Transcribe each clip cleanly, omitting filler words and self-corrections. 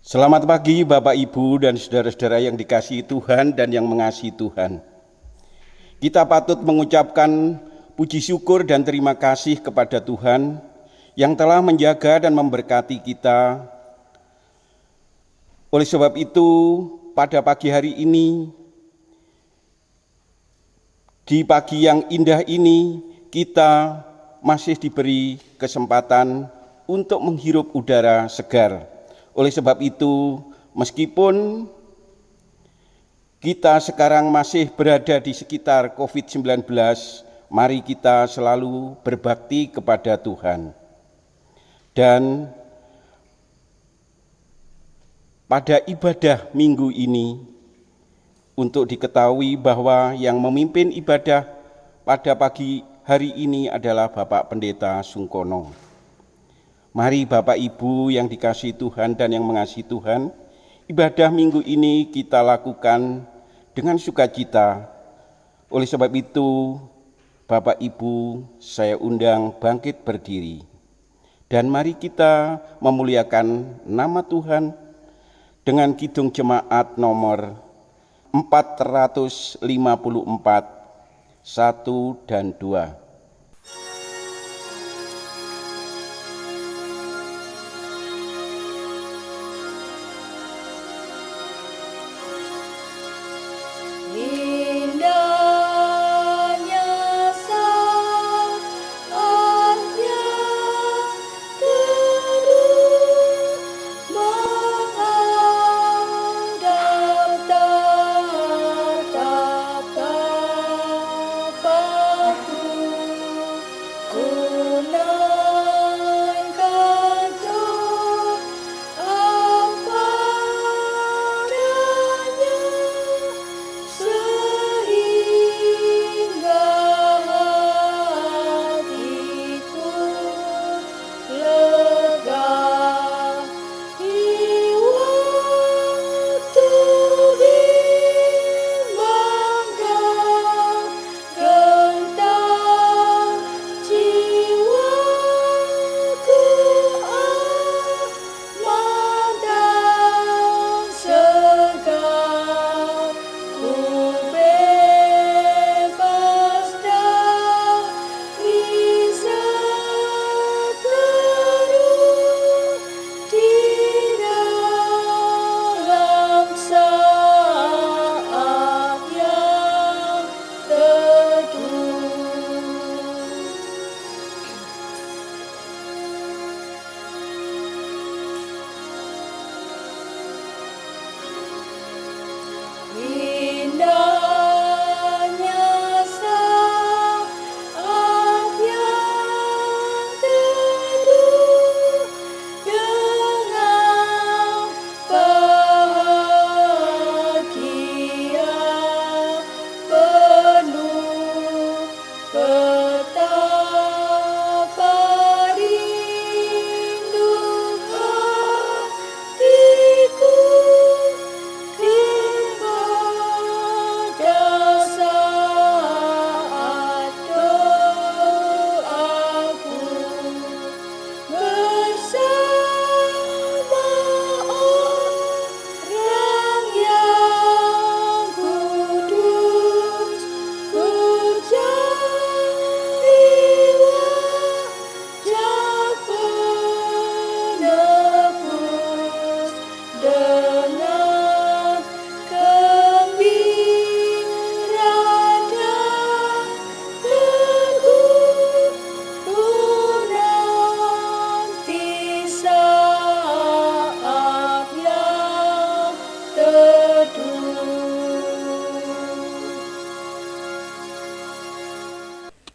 Selamat pagi Bapak Ibu dan saudara-saudara yang dikasihi Tuhan dan yang mengasihi Tuhan. Kita patut mengucapkan puji syukur dan terima kasih kepada Tuhan yang telah menjaga dan memberkati kita. Oleh sebab itu, pada pagi hari ini, di pagi yang indah ini, kita masih diberi kesempatan untuk menghirup udara segar. Oleh sebab itu, meskipun kita sekarang masih berada di sekitar COVID-19, mari kita selalu berbakti kepada Tuhan. Dan pada ibadah minggu ini, untuk diketahui bahwa yang memimpin ibadah pada pagi hari ini adalah Bapak Pendeta Sungkono. Mari Bapak Ibu yang dikasihi Tuhan dan yang mengasihi Tuhan, ibadah minggu ini kita lakukan dengan sukacita. Oleh sebab itu, Bapak Ibu, saya undang bangkit berdiri. Dan mari kita memuliakan nama Tuhan dengan kidung jemaat nomor 454, 1 dan 2.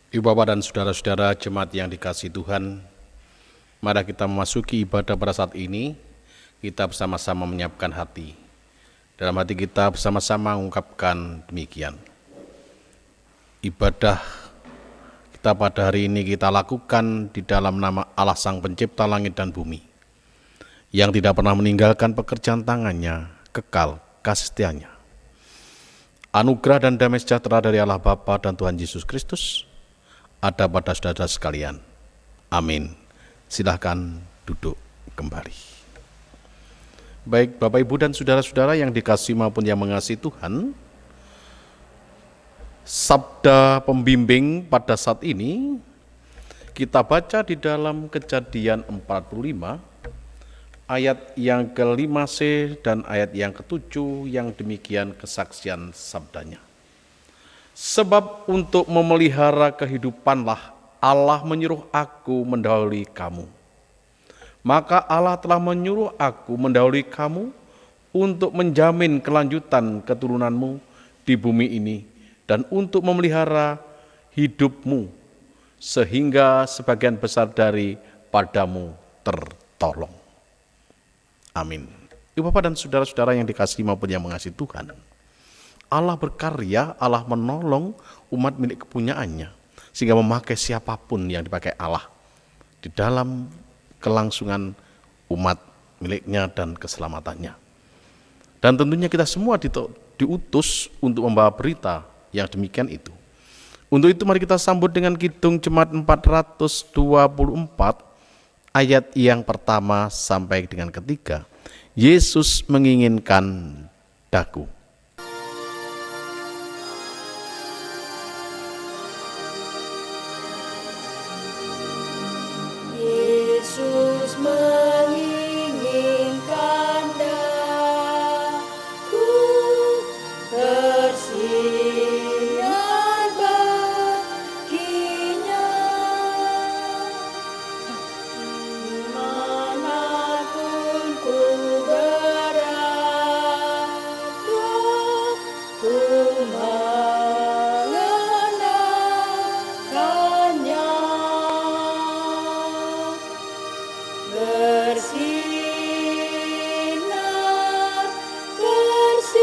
Ibu Bapak dan saudara-saudara jemaat yang dikasihi Tuhan, mari kita memasuki ibadah pada saat ini. Kita bersama-sama menyiapkan hati. Dalam hati kita bersama-sama mengungkapkan demikian. Ibadah kita pada hari ini kita lakukan di dalam nama Allah Sang Pencipta langit dan bumi, yang tidak pernah meninggalkan pekerjaan tangannya, kekal kasih setianya. Anugerah dan damai sejahtera dari Allah Bapa dan Tuhan Yesus Kristus ada pada saudara sekalian. Amin. Silahkan duduk kembali. Baik Bapak Ibu dan saudara-saudara yang dikasihi maupun yang mengasihi Tuhan, sabda pembimbing pada saat ini kita baca di dalam Kejadian 45 ayat yang ke-5c dan ayat yang ke-7 yang demikian kesaksian sabdanya. Sebab untuk memelihara kehidupanlah Allah menyuruh aku mendahului kamu. Maka Allah telah menyuruh aku mendahului kamu untuk menjamin kelanjutan keturunanmu di bumi ini dan untuk memelihara hidupmu sehingga sebagian besar daripadamu tertolong. Amin. Ibu Bapak dan saudara-saudara yang dikasihi maupun yang mengasihi Tuhan, Allah berkarya, Allah menolong umat milik kepunyaannya sehingga memakai siapapun yang dipakai Allah di dalam kelangsungan umat miliknya dan keselamatannya. Dan tentunya kita semua diutus untuk membawa berita yang demikian itu. Untuk itu mari kita sambut dengan Kidung Jemaat 424 ayat yang pertama sampai dengan ketiga. Yesus menginginkan daku. Yesus menginginkan daku bersinar baginya, dimanapun ku berada, ku mengenalkannya. Bersinar, bersinar,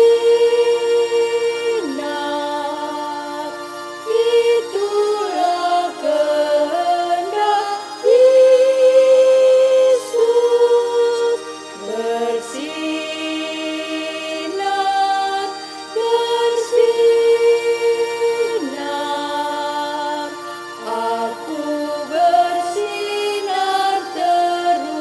itulah kehendak Yesus. Bersinar, bersinar, aku bersinar terus.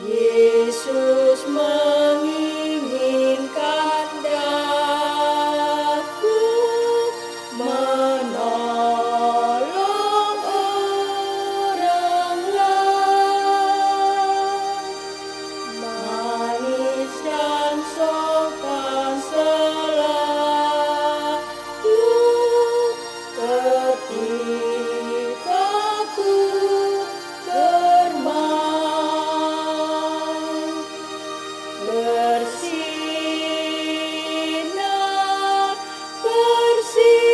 Yesus menginginkan daku menolong orang lain, manis dan sopan selalu ketika ku bermain. Bersinar, bersinar,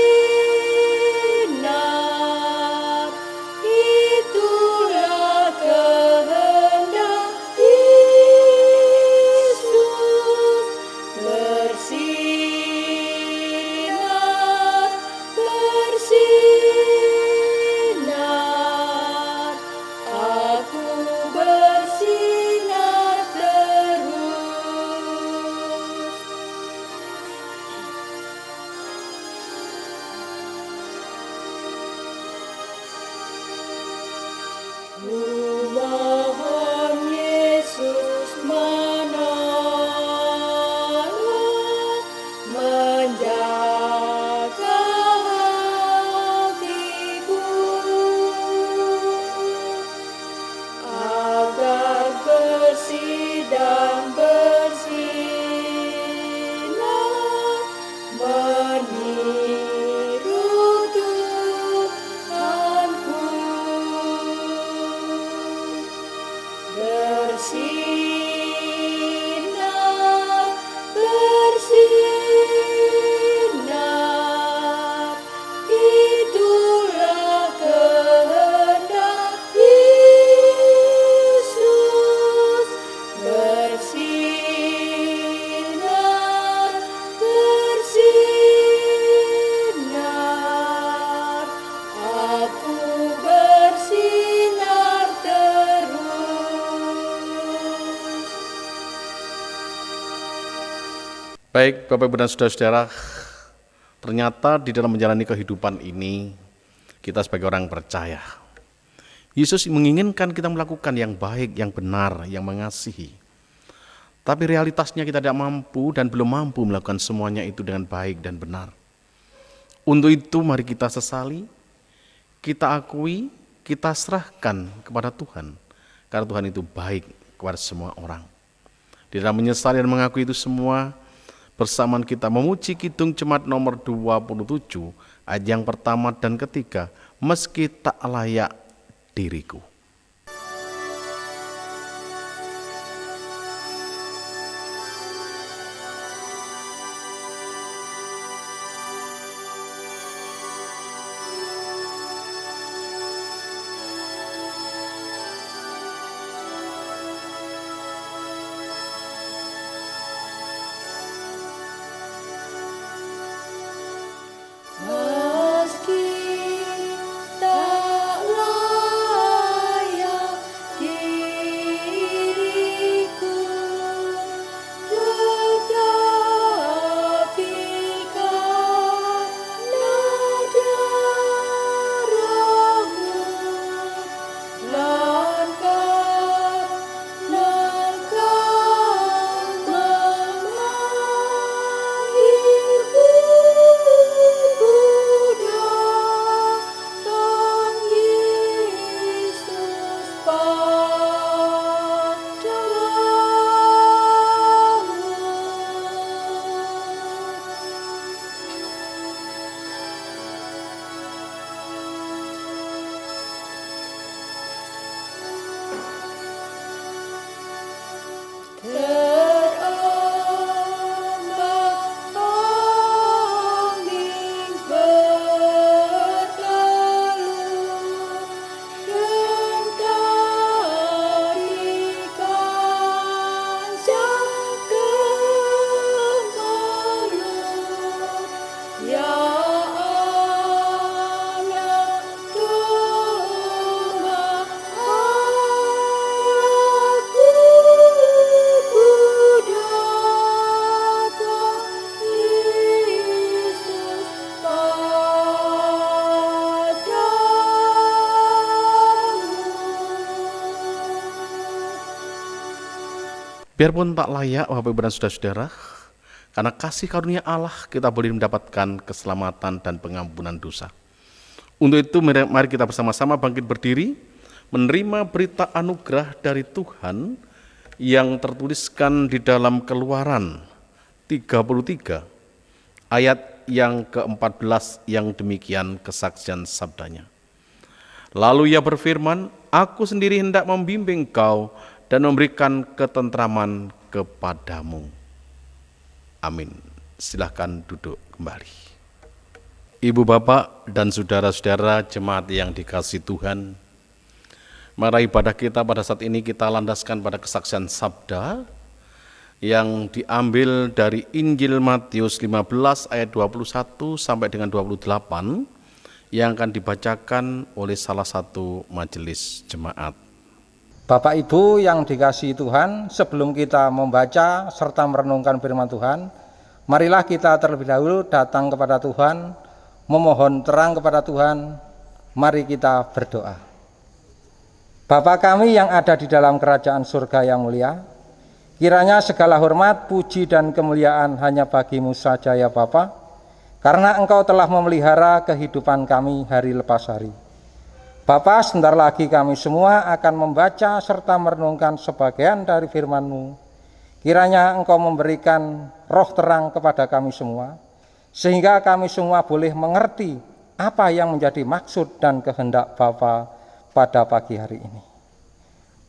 itulah kehendak Yesus. Bersinar, bersinar, aku bersinar terus. Ku mohon Yesus menolong, menjaga hatiku agar bersih dan bersinar, meniru Tuhanku. bersinar, bersinar, itulah kehendak Yesus. Bersinar, bersinar, aku bersinar terus. Baik, Bapak Ibu dan Saudara-saudara, ternyata di dalam menjalani kehidupan ini, kita sebagai orang percaya, Yesus menginginkan kita melakukan yang baik, yang benar, yang mengasihi. Tapi realitasnya kita tidak mampu dan belum mampu melakukan semuanya itu dengan baik dan benar. Untuk itu mari kita sesali, kita akui, kita serahkan kepada Tuhan. Karena Tuhan itu baik kepada semua orang. Di dalam menyesali dan mengakui itu semua, bersamaan kita memuji Kidung Jemaat nomor 27, ayat yang pertama dan ketiga, meski tak layak diriku. Meski tak layak diriku, tetapi karena darah-Mu dan karena Kau memanggilku, ku datang Yesus terombang-ambing berteluh dan tarikan gemerlap, ya anak domba aku, ku datang Yesus padamu. Biarpun tak layak, Bapak Ibu dan Saudara-saudara, karena kasih karunia Allah kita boleh mendapatkan keselamatan dan pengampunan dosa. Untuk itu mari kita bersama-sama bangkit berdiri, menerima berita anugerah dari Tuhan yang tertuliskan di dalam Keluaran 33 ayat yang ke-14 yang demikian kesaksian sabdanya. Lalu ia berfirman, aku sendiri hendak membimbing kau dan memberikan ketentraman kepadamu. Amin. Silahkan duduk kembali. Ibu bapak dan saudara-saudara jemaat yang dikasihi Tuhan, mari ibadah kita pada saat ini kita landaskan pada kesaksian sabda yang diambil dari Injil Matius 15 ayat 21 sampai dengan 28 yang akan dibacakan oleh salah satu majelis jemaat. Bapak Ibu yang dikasihi Tuhan, sebelum kita membaca serta merenungkan firman Tuhan, marilah kita terlebih dahulu datang kepada Tuhan, memohon terang kepada Tuhan. Mari kita berdoa. Bapa kami yang ada di dalam kerajaan surga yang mulia, kiranya segala hormat, puji dan kemuliaan hanya bagi-Mu saja ya Bapa, karena Engkau telah memelihara kehidupan kami hari lepas hari. Bapa, sebentar lagi kami semua akan membaca serta merenungkan sebagian dari firman-Mu. Kiranya Engkau memberikan roh terang kepada kami semua, sehingga kami semua boleh mengerti apa yang menjadi maksud dan kehendak Bapa pada pagi hari ini.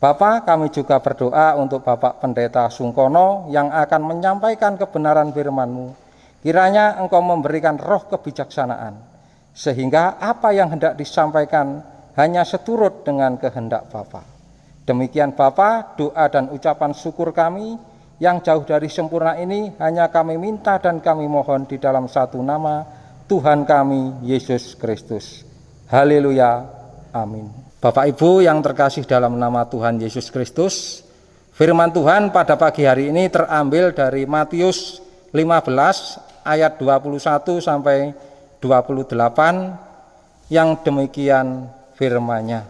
Bapa, kami juga berdoa untuk Bapak Pendeta Sungkono yang akan menyampaikan kebenaran firman-Mu. Kiranya Engkau memberikan roh kebijaksanaan, sehingga apa yang hendak disampaikan hanya seturut dengan kehendak Bapa. Demikian Bapa, doa dan ucapan syukur kami yang jauh dari sempurna ini hanya kami minta dan kami mohon di dalam satu nama Tuhan kami, Yesus Kristus. Haleluya, amin. Bapak Ibu yang terkasih dalam nama Tuhan Yesus Kristus, firman Tuhan pada pagi hari ini terambil dari Matius 15 ayat 21 sampai 28 yang demikian firman-Nya.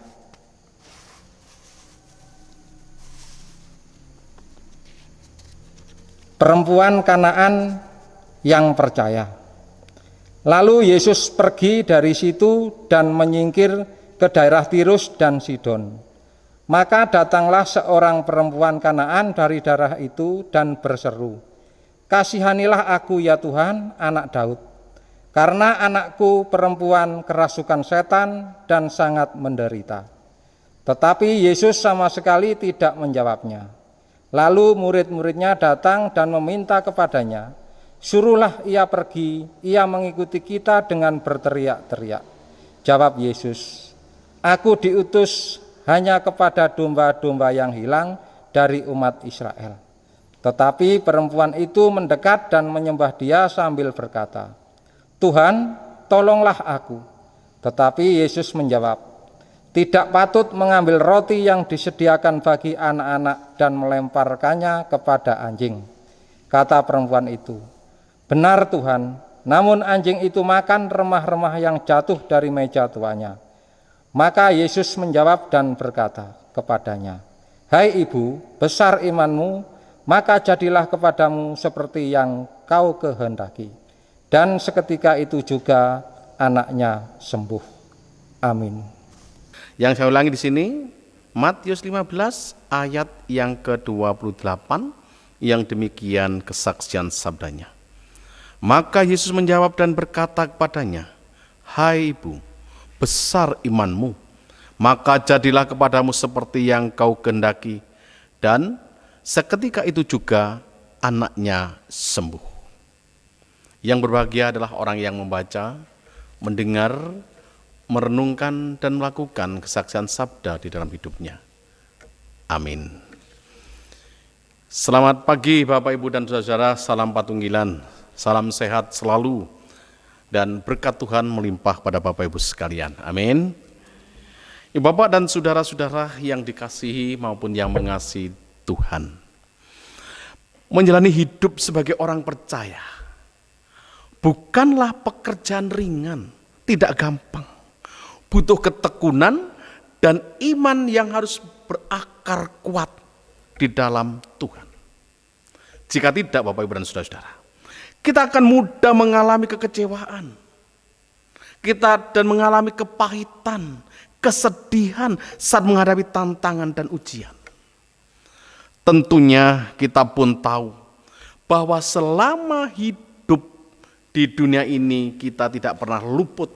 Perempuan Kanaan yang percaya. Lalu Yesus pergi dari situ dan menyingkir ke daerah Tirus dan Sidon. Maka datanglah seorang perempuan Kanaan dari daerah itu dan berseru, "Kasihanilah aku ya Tuhan, anak Daud, karena anakku perempuan kerasukan setan dan sangat menderita." Tetapi Yesus sama sekali tidak menjawabnya. Lalu murid-muridnya datang dan meminta kepadanya, "Suruhlah ia pergi, ia mengikuti kita," dengan berteriak-teriak. Jawab Yesus, "Aku diutus hanya kepada domba-domba yang hilang dari umat Israel." Tetapi perempuan itu mendekat dan menyembah Dia sambil berkata, "Tuhan, tolonglah aku." Tetapi Yesus menjawab, "Tidak patut mengambil roti yang disediakan bagi anak-anak dan melemparkannya kepada anjing." Kata perempuan itu, "Benar Tuhan, namun anjing itu makan remah-remah yang jatuh dari meja tuannya." Maka Yesus menjawab dan berkata kepadanya, "Hai ibu, besar imanmu, maka jadilah kepadamu seperti yang kau kehendaki." Dan seketika itu juga anaknya sembuh. Amin. Yang saya ulangi di sini, Matius 15 ayat yang ke-28, yang demikian kesaksian sabdanya. Maka Yesus menjawab dan berkata kepadanya, "Hai ibu, besar imanmu, maka jadilah kepadamu seperti yang kau kehendaki." Dan seketika itu juga anaknya sembuh. Yang berbahagia adalah orang yang membaca, mendengar, merenungkan dan melakukan kesaksian sabda di dalam hidupnya. Amin. Selamat pagi Bapak Ibu dan Saudara, salam patunggilan, salam sehat selalu, dan berkat Tuhan melimpah pada Bapak Ibu sekalian. Amin. Bapak dan saudara-saudara yang dikasihi maupun yang mengasihi Tuhan, menjalani hidup sebagai orang percaya bukanlah pekerjaan ringan, tidak gampang. Butuh ketekunan dan iman yang harus berakar kuat di dalam Tuhan. Jika tidak, Bapak Ibu dan saudara-saudara, kita akan mudah mengalami kekecewaan. Dan mengalami kepahitan, kesedihan saat menghadapi tantangan dan ujian. Tentunya kita pun tahu bahwa selama hidup di dunia ini kita tidak pernah luput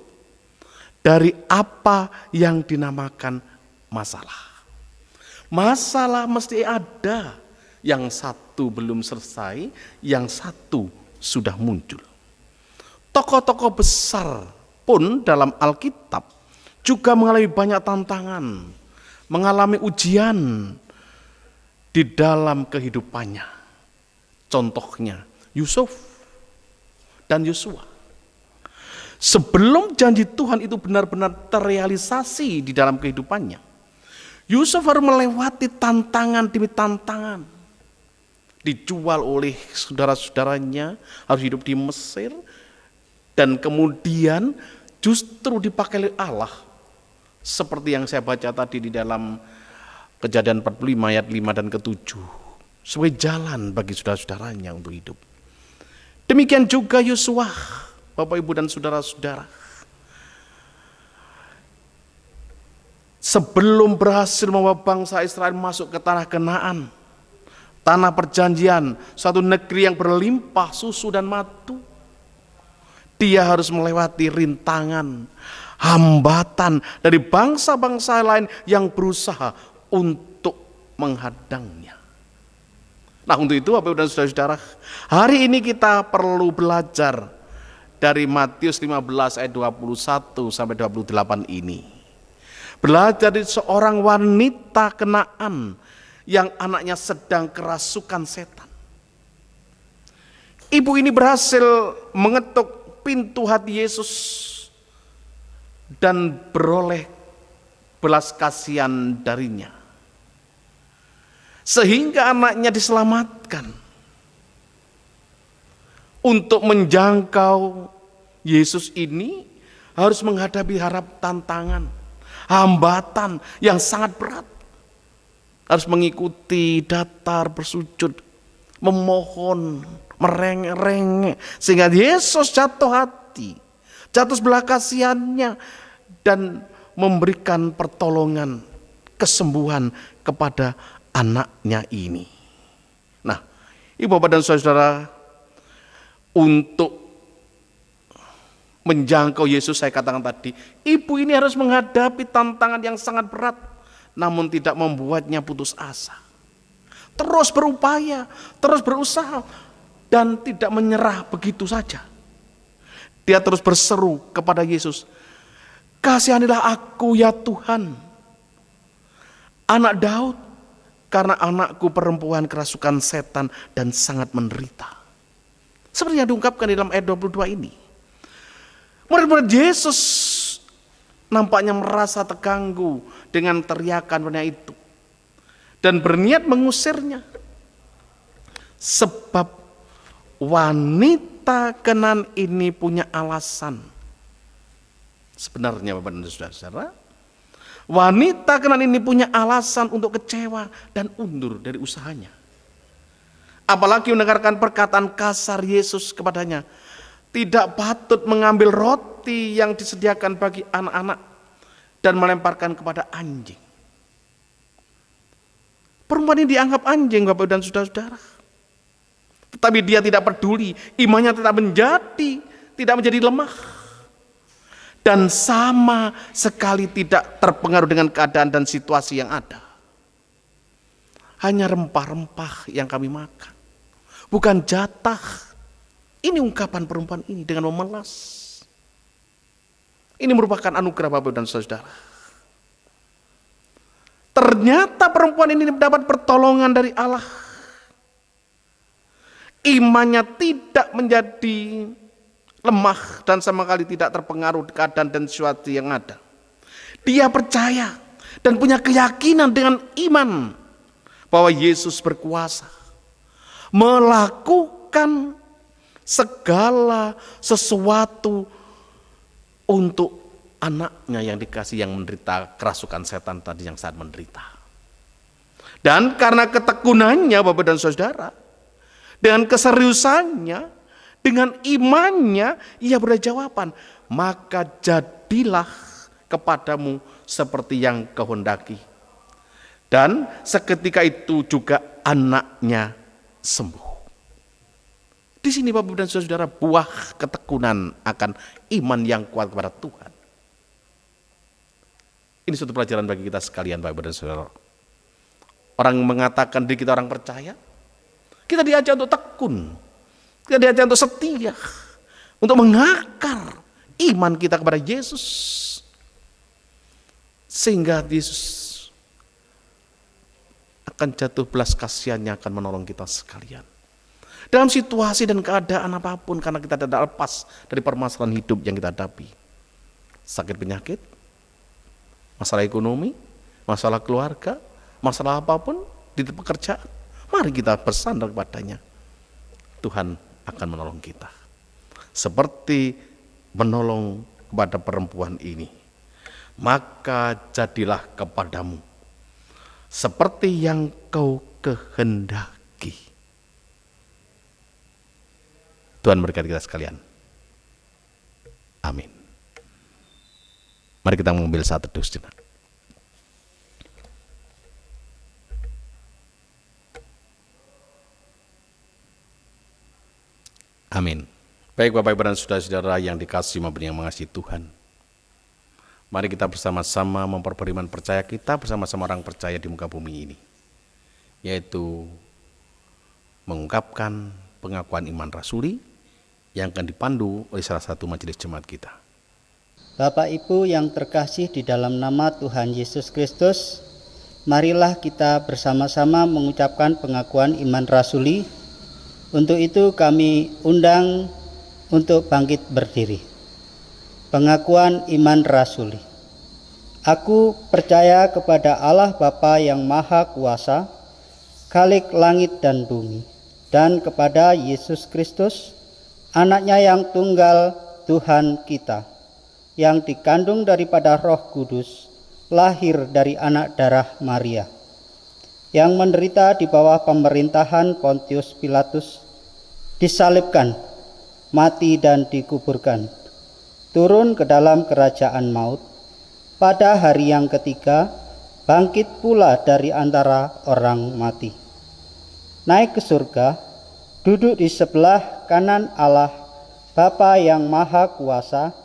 dari apa yang dinamakan masalah. Masalah mesti ada, yang satu belum selesai, yang satu sudah muncul. Tokoh-tokoh besar pun dalam Alkitab juga mengalami banyak tantangan, mengalami ujian di dalam kehidupannya. Contohnya Yusuf dan Yosua. Sebelum janji Tuhan itu benar-benar terrealisasi di dalam kehidupannya, Yusuf harus melewati tantangan demi tantangan. Dijual oleh saudara-saudaranya, harus hidup di Mesir, dan kemudian justru dipakai oleh Allah. Seperti yang saya baca tadi di dalam Kejadian 45 ayat 5 dan ke-7. Sebagai jalan bagi saudara-saudaranya untuk hidup. Demikian juga Yosua, Bapak Ibu dan saudara-saudara. Sebelum berhasil membawa bangsa Israel masuk ke tanah Kanaan, tanah perjanjian, suatu negeri yang berlimpah susu dan madu, dia harus melewati rintangan, hambatan dari bangsa-bangsa lain yang berusaha untuk menghadangnya. Nah, untuk itu Bapak Ibu dan Saudara-saudara, hari ini kita perlu belajar dari Matius 15 ayat 21 sampai 28 ini. Belajar dari seorang wanita Kanaan yang anaknya sedang kerasukan setan. Ibu ini berhasil mengetuk pintu hati Yesus dan beroleh belas kasihan darinya, sehingga anaknya diselamatkan. Untuk menjangkau Yesus ini harus menghadapi tantangan, hambatan yang sangat berat. Harus mengikuti datar, bersujud, memohon, merengek-rengek, sehingga Yesus jatuh hati, jatuh sebelah kasihannya, dan memberikan pertolongan, kesembuhan kepada anaknya ini. Nah, Ibu Bapak dan Saudara, untuk menjangkau Yesus, saya katakan tadi, ibu ini harus menghadapi tantangan yang sangat berat, namun tidak membuatnya putus asa. Terus berupaya, terus berusaha, dan tidak menyerah begitu saja. Dia terus berseru kepada Yesus, "Kasihanilah aku ya Tuhan, anak Daud, karena anakku perempuan kerasukan setan dan sangat menderita." Seperti yang diungkapkan di dalam ayat 22 ini. Murid-murid Yesus nampaknya merasa terganggu dengan teriakan wanita itu dan berniat mengusirnya. Sebab wanita Kanaan ini punya alasan. Sebenarnya Bapak dan Saudara, wanita Kanaan ini punya alasan untuk kecewa dan undur dari usahanya. Apalagi mendengarkan perkataan kasar Yesus kepadanya, tidak patut mengambil roti yang disediakan bagi anak-anak dan melemparkan kepada anjing. Perempuan ini dianggap anjing, Bapak dan Saudara-saudara. Tetapi dia tidak peduli, imannya tidak menjadi lemah. Dan sama sekali tidak terpengaruh dengan keadaan dan situasi yang ada. Hanya rempah-rempah yang kami makan, bukan jatah. Ini ungkapan perempuan ini dengan memelas. Ini merupakan anugerah Bapak dan Saudara. Ternyata perempuan ini mendapat pertolongan dari Allah. Imannya tidak menjadi lemah dan sama sekali tidak terpengaruh keadaan dan situasi yang ada. Dia percaya dan punya keyakinan dengan iman bahwa Yesus berkuasa melakukan segala sesuatu untuk anaknya yang dikasih, yang menderita kerasukan setan tadi, yang saat menderita. Dan karena ketekunannya Bapak dan Saudara, dengan keseriusannya, dengan imannya, ia berkata jawaban, "Maka jadilah kepadamu seperti yang kehendaki." Dan seketika itu juga anaknya sembuh. Di sini Bapak dan Saudara, buah ketekunan akan iman yang kuat kepada Tuhan. Ini suatu pelajaran bagi kita sekalian Bapak dan Saudara. Orang mengatakan diri kita orang percaya, kita diajak untuk tekun, kita diajak untuk setia, untuk mengakar iman kita kepada Yesus, sehingga Yesus akan jatuh belas kasihannya, akan menolong kita sekalian. Dalam situasi dan keadaan apapun, karena kita tidak lepas dari permasalahan hidup yang kita hadapi. Sakit penyakit, masalah ekonomi, masalah keluarga, masalah apapun di pekerjaan, mari kita bersandar kepadanya. Tuhan akan menolong kita. Seperti menolong kepada perempuan ini. Maka jadilah kepadamu seperti yang kau kehendaki. Tuhan berkati kita sekalian. Amin. Mari kita mengambil saat teduh sejenak. Amin. Baik Bapak Ibu dan Saudara-saudara yang dikasihi maupun yang mengasihi Tuhan, mari kita bersama-sama memperbarui iman percaya kita bersama-sama orang percaya di muka bumi ini. yaitu mengungkapkan pengakuan iman rasuli yang akan dipandu oleh salah satu majelis jemaat kita. Bapak Ibu yang terkasih di dalam nama Tuhan Yesus Kristus, marilah kita bersama-sama mengucapkan pengakuan iman rasuli. Untuk itu kami undang untuk bangkit berdiri. Pengakuan iman rasuli. Aku percaya kepada Allah Bapa yang Maha Kuasa, Khalik langit dan bumi, dan kepada Yesus Kristus, Anaknya yang tunggal Tuhan kita, yang dikandung daripada Roh Kudus, lahir dari anak darah Maria, yang menderita di bawah pemerintahan Pontius Pilatus, disalibkan, mati dan dikuburkan, turun ke dalam kerajaan maut, pada hari yang ketiga bangkit pula dari antara orang mati, naik ke surga, duduk di sebelah kanan Allah Bapa yang Maha Kuasa,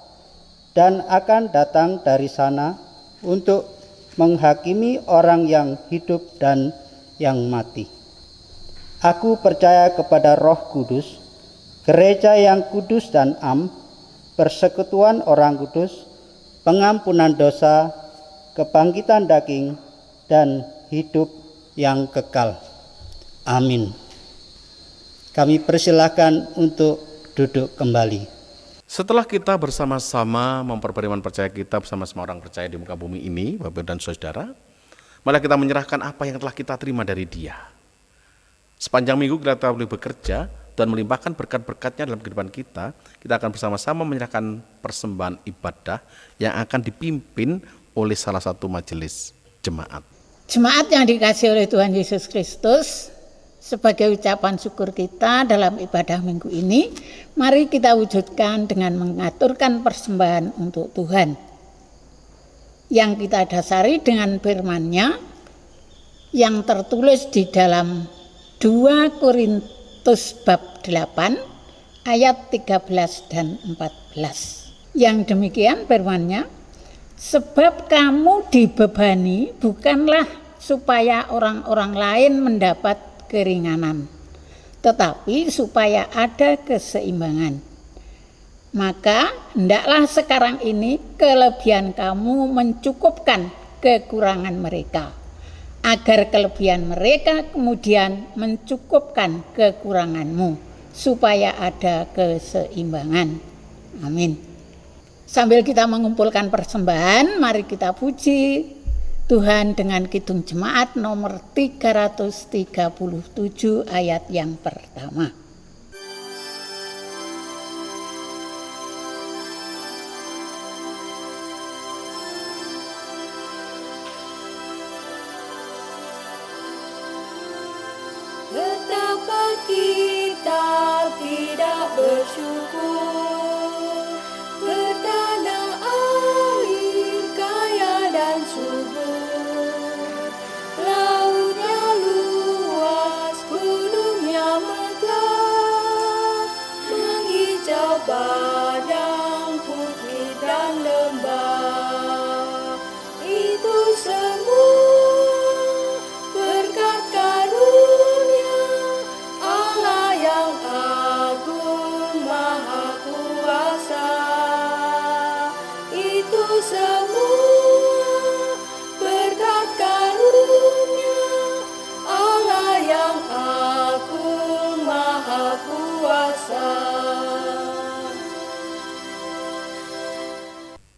dan akan datang dari sana untuk menghakimi orang yang hidup dan yang mati. Aku percaya kepada Roh Kudus, gereja yang kudus dan am, persekutuan orang kudus, pengampunan dosa, kebangkitan daging, dan hidup yang kekal. Amin. Kami persilahkan untuk duduk kembali. Setelah kita bersama-sama memperbarui iman percaya kita bersama semua orang percaya di muka bumi ini, Bapak dan Saudara, malah kita menyerahkan apa yang telah kita terima dari Dia. Sepanjang minggu kita boleh bekerja dan melimpahkan berkat-berkatnya dalam kehidupan kita, kita akan bersama-sama menyerahkan persembahan ibadah yang akan dipimpin oleh salah satu majelis jemaat. Jemaat yang dikasihi oleh Tuhan Yesus Kristus, sebagai ucapan syukur kita dalam ibadah minggu ini, mari kita wujudkan dengan mengaturkan persembahan untuk Tuhan, yang kita dasari dengan firman-Nya yang tertulis di dalam 2 Korintus bab 8 ayat 13 dan 14. Yang demikian firman-Nya, sebab kamu dibebani bukanlah supaya orang-orang lain mendapat keringanan, tetapi supaya ada keseimbangan. Maka hendaklah sekarang ini kelebihan kamu mencukupkan kekurangan mereka, agar kelebihan mereka kemudian mencukupkan kekuranganmu, supaya ada keseimbangan. Amin. Sambil kita mengumpulkan persembahan, mari kita puji Tuhan dengan kidung jemaat nomor 337 ayat yang pertama. Betapa kita tidak bersyukur, bertanah air kaya dan subur, lautnya luas, gunungnya megah, menghijau padang putih dan lembah. Itu semua berkat karunia Allah yang agung maha kuasa. Itu semua berkat karunia Allah yang agung maha kuasa.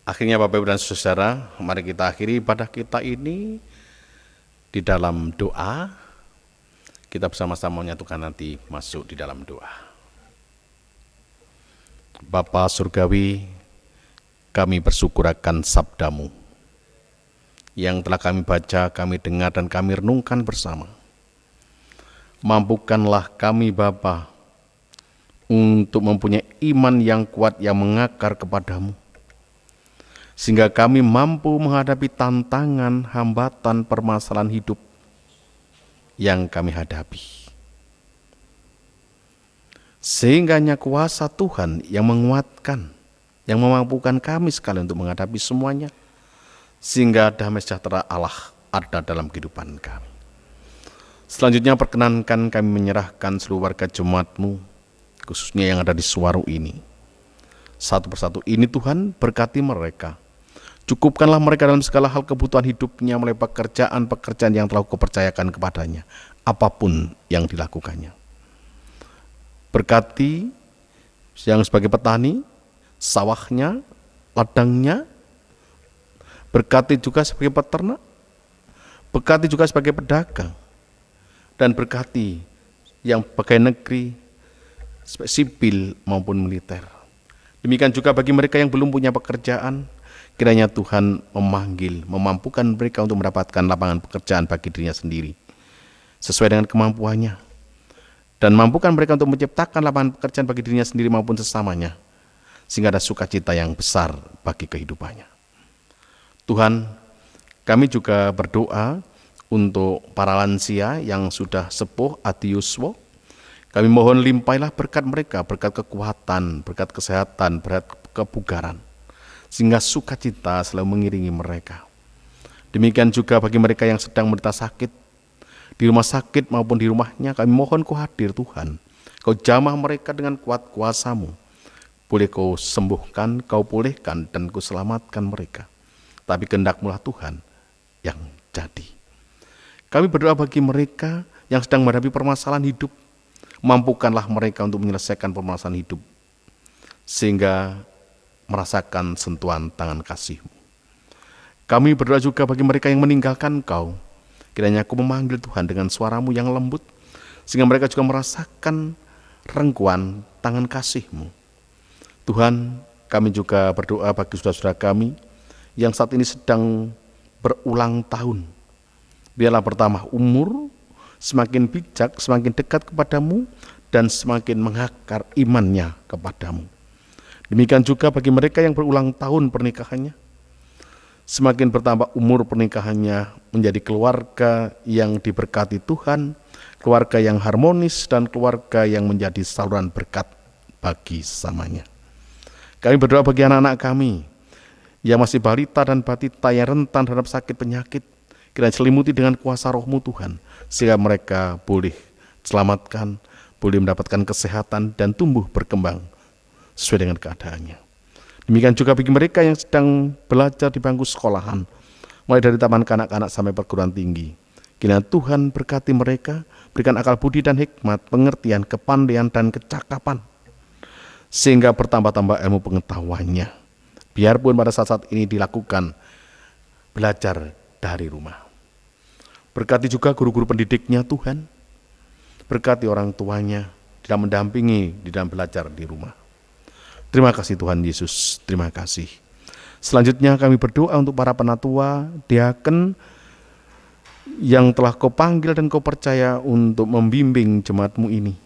Akhirnya Bapak Ibu dan Saudara, mari kita akhiri ibadah kita ini di dalam doa. Kita bersama-sama menyatukan nanti masuk di dalam doa. Bapa Surgawi, kami bersyukur akan sabda-Mu yang telah kami baca, kami dengar, dan kami renungkan bersama. Mampukanlah kami Bapa untuk mempunyai iman yang kuat yang mengakar kepada-Mu, sehingga kami mampu menghadapi tantangan, hambatan, permasalahan hidup yang kami hadapi. Sehingga hanya kuasa Tuhan yang menguatkan, yang memampukan kami sekali untuk menghadapi semuanya, sehingga damai sejahtera Allah ada dalam kehidupan kami. Selanjutnya perkenankan kami menyerahkan seluruh warga jemaat-Mu, khususnya yang ada di Suwaru ini. Satu persatu ini Tuhan, berkati mereka. Cukupkanlah mereka dalam segala hal kebutuhan hidupnya, mulai pekerjaan-pekerjaan yang telah Kau percayakan kepadanya, apapun yang dilakukannya. Berkati yang sebagai petani, sawahnya, ladangnya, berkati juga sebagai peternak, berkati juga sebagai pedagang, dan berkati yang pegawai negeri, sipil maupun militer. Demikian juga bagi mereka yang belum punya pekerjaan, kiranya Tuhan memanggil, memampukan mereka untuk mendapatkan lapangan pekerjaan bagi dirinya sendiri, sesuai dengan kemampuannya. Dan mampukan mereka untuk menciptakan lapangan pekerjaan bagi dirinya sendiri maupun sesamanya, sehingga ada sukacita yang besar bagi kehidupannya. Tuhan, kami juga berdoa untuk para lansia yang sudah sepuh ati yuswa. Kami mohon limpailah berkat mereka, berkat kekuatan, berkat kesehatan, berkat kebugaran, sehingga sukacita selalu mengiringi mereka. Demikian juga bagi mereka yang sedang menderita sakit, di rumah sakit maupun di rumahnya, kami mohon Kau hadir Tuhan. Kau jamah mereka dengan kuat kuasa-Mu. Boleh Kau sembuhkan, Kau pulihkan, dan Kau selamatkan mereka. Tapi kehendak-Mu lah Tuhan yang jadi. Kami berdoa bagi mereka yang sedang menghadapi permasalahan hidup. Mampukanlah mereka untuk menyelesaikan permasalahan hidup, sehingga merasakan sentuhan tangan kasih-Mu. Kami berdoa juga bagi mereka yang meninggalkan Kau. Kiranya Kau memanggil Tuhan dengan suara-Mu yang lembut, sehingga mereka juga merasakan rengkuan tangan kasih-Mu. Tuhan, kami juga berdoa bagi saudara-saudara kami yang saat ini sedang berulang tahun. Biarlah bertambah umur, semakin bijak, semakin dekat kepadamu, dan semakin mengakar imannya kepadamu. Demikian juga bagi mereka yang berulang tahun pernikahannya, semakin bertambah umur pernikahannya menjadi keluarga yang diberkati Tuhan, keluarga yang harmonis, dan keluarga yang menjadi saluran berkat bagi sesamanya. Kami berdoa bagi anak-anak kami yang masih balita dan batita yang rentan terhadap sakit penyakit, kiranya selimuti dengan kuasa Roh-Mu Tuhan, sehingga mereka boleh selamatkan, boleh mendapatkan kesehatan dan tumbuh berkembang sesuai dengan keadaannya. Demikian juga bagi mereka yang sedang belajar di bangku sekolahan, mulai dari taman kanak-kanak sampai perguruan tinggi. Kiranya Tuhan berkati mereka, berikan akal budi dan hikmat, pengertian, kepandaian, dan kecakapan, sehingga bertambah-tambah ilmu pengetahuannya. Biarpun pada saat-saat ini dilakukan belajar dari rumah. Berkati juga guru-guru pendidiknya Tuhan, berkati orang tuanya dalam mendampingi di dalam belajar di rumah. Terima kasih Tuhan Yesus, terima kasih. Selanjutnya kami berdoa untuk para penatua, diaken yang telah Kau panggil dan Kau percaya untuk membimbing jemaat-Mu ini.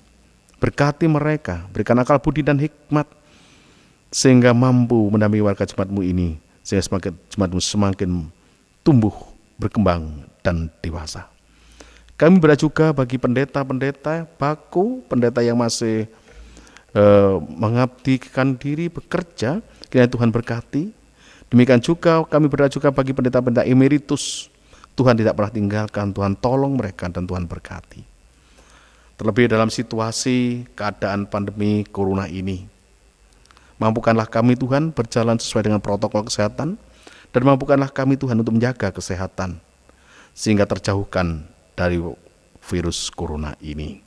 Berkati mereka, berikan akal budi dan hikmat, sehingga mampu mendampingi warga jemaat-Mu ini, sehingga semakin jemaat-Mu semakin tumbuh, berkembang, dan dewasa. Kami berdoa juga bagi pendeta-pendeta baku, pendeta yang masih mengabdikan diri bekerja, kiranya Tuhan berkati. Demikian juga kami berdoa juga bagi pendeta-pendeta emeritus, Tuhan tidak pernah tinggalkan, Tuhan tolong mereka dan Tuhan berkati. Terlebih dalam situasi keadaan pandemi corona ini, mampukanlah kami Tuhan berjalan sesuai dengan protokol kesehatan, dan mampukanlah kami Tuhan untuk menjaga kesehatan, sehingga terjauhkan dari virus corona ini.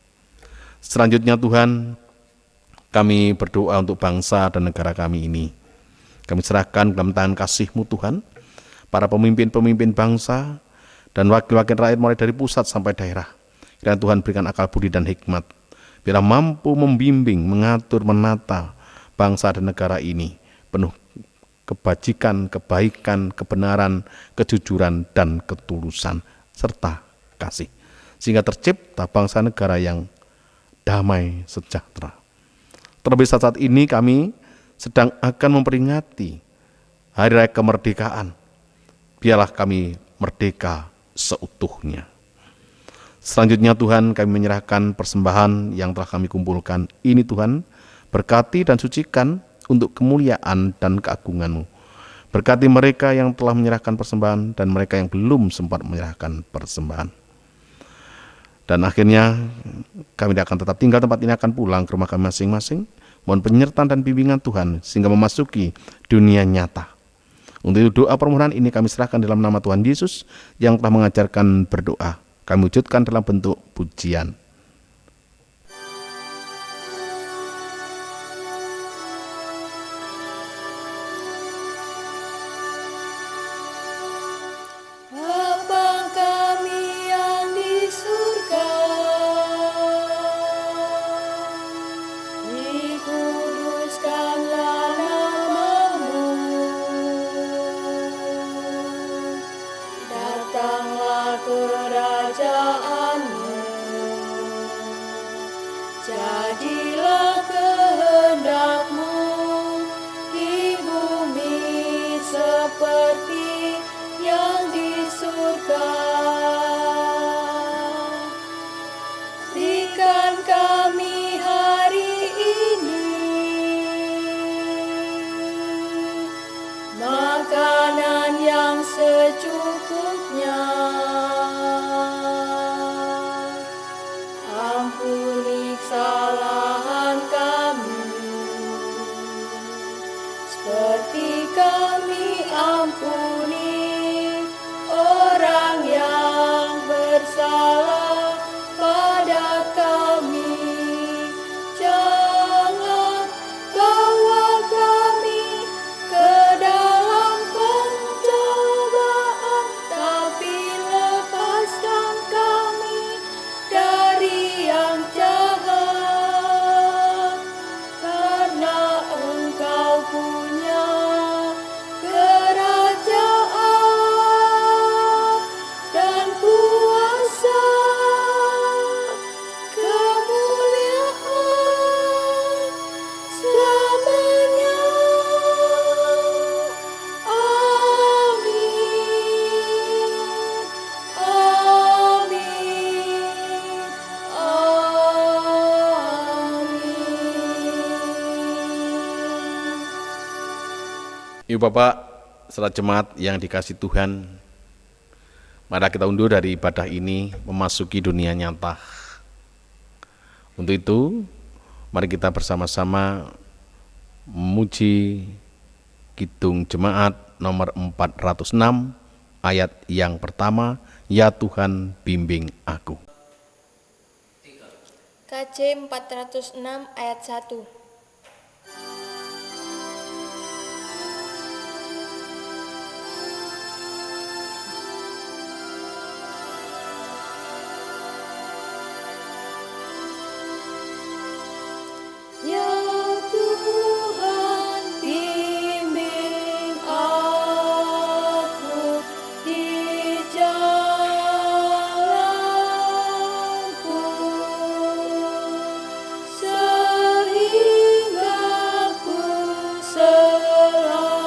Selanjutnya Tuhan, kami berdoa untuk bangsa dan negara kami ini. Kami serahkan dalam tangan kasih-Mu Tuhan, para pemimpin-pemimpin bangsa dan wakil-wakil rakyat mulai dari pusat sampai daerah. Kiranya Tuhan berikan akal budi dan hikmat, biar mampu membimbing, mengatur, menata bangsa dan negara ini penuh kebajikan, kebaikan, kebenaran, kejujuran, dan ketulusan, serta kasih. Sehingga tercipta bangsa negara yang damai, sejahtera. Terlebih saat ini kami sedang akan memperingati Hari Raya Kemerdekaan. Biarlah kami merdeka seutuhnya. Selanjutnya Tuhan, kami menyerahkan persembahan yang telah kami kumpulkan ini Tuhan, berkati dan sucikan untuk kemuliaan dan keagungan-Mu. Berkati mereka yang telah menyerahkan persembahan dan mereka yang belum sempat menyerahkan persembahan. Dan akhirnya kami tidak akan tetap tinggal tempat ini, akan pulang ke rumah kami masing-masing. Mohon penyertaan dan bimbingan Tuhan sehingga memasuki dunia nyata. Untuk itu doa permohonan ini kami serahkan dalam nama Tuhan Yesus yang telah mengajarkan berdoa. Kami wujudkan dalam bentuk pujian. Bapa kami yang di surga, dikuduskanlah nama-Mu, datanglah kerajaan-Mu, jadilah kehendak-Mu di bumi seperti yang di surga. Berikan kami hari ini makanan yang secukupnya. Ampuni kesalahan kami seperti kami ampuni orang yang bersalah pada kami. Jangan bawa kami ke dalam pencobaan, tapi lepaskan kami dari yang jahat. Karena Engkau punya kerajaan dan kuasa, kemuliaan selamanya. Amin. Amin. Ibu Bapak, saudara jemaat yang dikasihi Tuhan, mari kita undur dari ibadah ini memasuki dunia nyata. Untuk itu, mari kita bersama-sama memuji Kidung Jemaat nomor 406 ayat yang pertama, Ya Tuhan bimbing aku. KJ 406 ayat 1. Ya Tuhan, bimbing aku di jalanku, sehingga ku selalu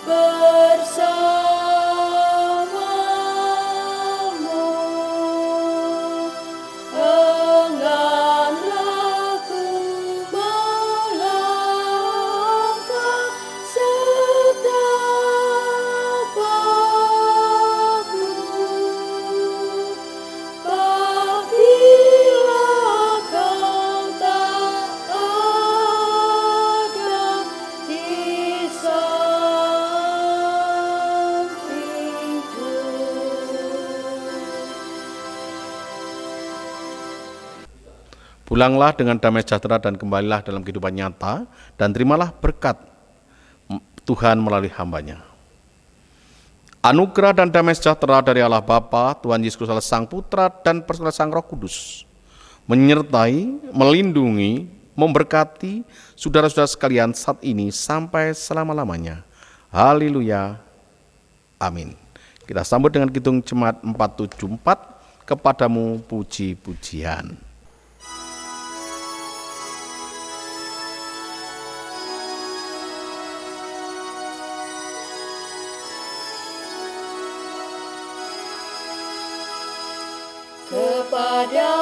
bersamamu. Engganlah ku melangkah setapakmu, apabila Kau tak ada di sampingku. Pulanglah dengan damai sejahtera dan kembalilah dalam kehidupan nyata, dan terimalah berkat Tuhan melalui hamba-Nya. Anugerah dan damai sejahtera dari Allah Bapa, Tuhan Yesus Kristus Sang Putra, dan persekutuan Sang Roh Kudus menyertai, melindungi, memberkati saudara-saudara sekalian saat ini sampai selama-lamanya. Haleluya. Amin. Kita sambut dengan Kidung Jemaat 474, Kepadamu puji-pujian. Kepada